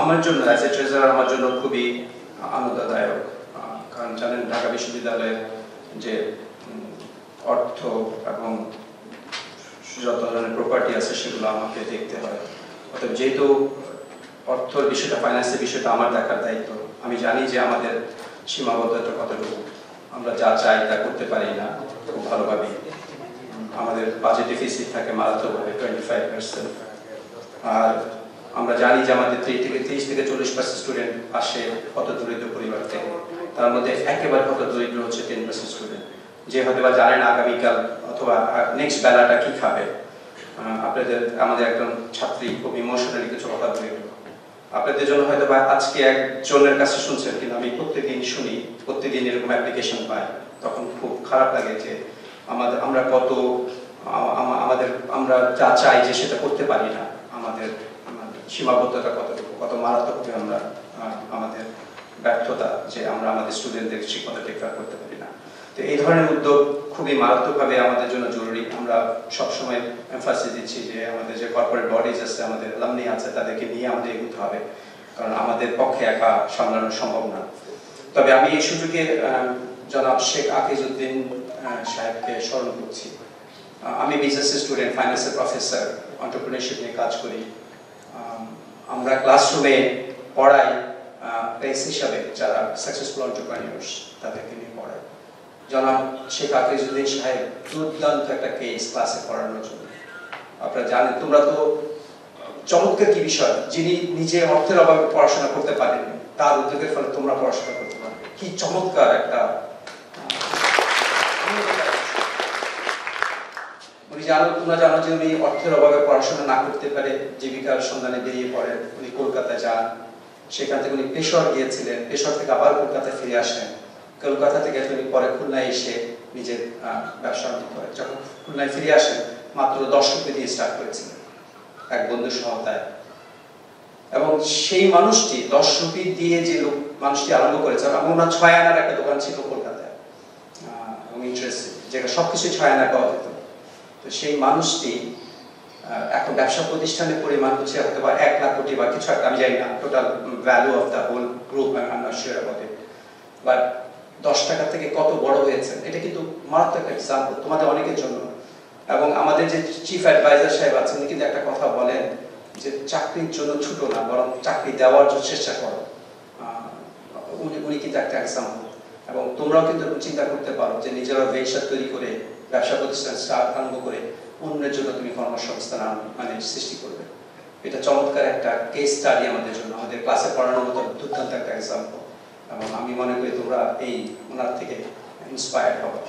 আমার জন্য as a treasurer আমার জন্য খুবই আনন্দদায়ক, কারণ জানেন ঢাকা বিশ্ববিদ্যালয়ের যে অর্থ এবং যত ধরনের প্রপার্টি আছে সেগুলো আমাকে দেখতে হয়। অর্থাৎ যেহেতু অর্থের বিষয়টা, ফাইন্যান্সের বিষয়টা আমার দেখার দায়িত্ব, আমি জানি যে আমাদের সীমাবদ্ধতা কতটুকু, আমরা যা চাই তা করতে পারি না খুব ভালোভাবে। আমাদের বাজেট ডেফিসিট থাকে মারাত্মকভাবে 25%, আর আমরা জানি যে আমাদের 30 থেকে 40% স্টুডেন্ট আসে কত দরিদ্র পরিবার থেকে, তার মধ্যে একেবারে কত দরিদ্র হচ্ছে 10% স্টুডেন্ট, যে হয়তো বা জানেন আগামীকাল অথবা নেক্সট বেলাটা কি খাবে। আপনাদের আমাদের একজন ছাত্রী খুব ইমোশনালি কিছু কথা বলে গেল, আপনাদের জন্য হয়তো বা আজকে একজনের কাছে শুনছেন, কিন্তু আমি প্রত্যেকদিন শুনি, প্রত্যেকদিন এরকম অ্যাপ্লিকেশন পাই, তখন খুব খারাপ লাগে যে আমরা কত আমরা যা চাই যে সেটা করতে পারি না, আমাদের সীমাবদ্ধতা কত মারাত্মকভাবে আমরা আমাদের ব্যর্থতা যে আমরা আমাদের স্টুডেন্টদের ঠিকমতো টেকফার করতে পারি না। তো এই ধরনের উদ্যোগ খুবই মারাত্মকভাবে আমাদের জন্য জরুরি। আমরা সবসময় এমফাসিস দিচ্ছি যে আমাদের যে কর্পোরেট বডিজ আছে, আমাদের অ্যালামনি আছে, তাদেরকে নিয়ে আমাদের এগোতে হবে, কারণ আমাদের পক্ষে একা সামলানো সম্ভব না। তবে আমি এই সুযোগে জনাব শেখ আকিজউদ্দিন সাহেবকে স্মরণ করছি। আমি বিজনেস স্টুডেন্ট, ফাইন্যান্সের প্রফেসর, এন্টারপ্রেনারশিপ নিয়ে কাজ করি। আমরা ক্লাসরুমে পড়াই প্রেস হিসাবে যারা সাকসেসফুল এন্টারপ্রেনিউরস, তাদেরকে নিয়ে পড়াই। জনাব শেখ আকিজউদ্দিন সাহেব দুর্দান্ত একটা কেস ক্লাসে পড়ানোর জন্য। আপনারা জানেন, তোমরা তো চমৎকার কি বিষয়, যিনি নিজে অর্থের অভাবে পড়াশোনা করতে পারেন, তার উদ্যোগের ফলে তোমরা পড়াশোনা করতে পারবে, কি চমৎকার একটা। তোমরা জানো যে উনি অর্থের অভাবে পড়াশোনা না করতে পারে জীবিকার সন্ধানে বেরিয়ে পড়েন। উনি কলকাতায় যান, সেখান থেকে উনি পেশোয়ার গিয়েছিলেন, পেশোয়ার থেকে আবার কলকাতায় ফিরে আসেন, কলকাতা থেকে উনি পরে খুলনায় এসে নিজের ব্যবসা আরম্ভ করেন। যখন খুলনায় ফিরে আসেন, মাত্র 10 রুপি দিয়ে স্টার্ট করেছিলেন এক বন্ধুর সহায়তায়, এবং সেই মানুষটি 10 রুপি দিয়ে যে মানুষটি আরম্ভ করেছেন, এবং ওনার 6 আনার একটা দোকান ছিল কলকাতায়, এবং ইন্টারেস্ট যেটা সবকিছু 6 আনা পাওয়া যেত। তো সেই মানুষটি এখন ব্যবসা প্রতিষ্ঠানের পরিমাণ হচ্ছে হয়তো বা 1 লাখ কোটি বা কিছু একটা, আমি জানি না total value of the whole group, I am not sure about it, but 10 টাকা থেকে কত বড় হয়েছে, এটা কিন্তু মারাত্মক একটা এক্সাম্পল তোমাদের অনেকের জন্য। এবং আমাদের যে চিফ অ্যাডভাইজার সাহেব আছেন, উনি কিন্তু একটা কথা বলেন যে চাকরির জন্য ছুটো না, বরং চাকরি দেওয়ার জন্য চেষ্টা করো। উনি কিন্তু একটা এক্সাম্পল। এবং তোমরাও কিন্তু চিন্তা করতে পারো যে নিজেরা ব্যবসা তৈরি করে, ব্যবসা প্রতিষ্ঠান আরম্ভ করে অন্যের জন্য তুমি কর্মসংস্থান মানে সৃষ্টি করবে। এটা চমৎকার একটা কেস স্টাডি আমাদের জন্য, আমাদের ক্লাসে পড়ানোর মতো দুর্দান্ত একটা এক্সাম্পল। এবং আমি মনে করি তোমরা এই ওনার থেকে ইন্সপায়ার্ড হবে।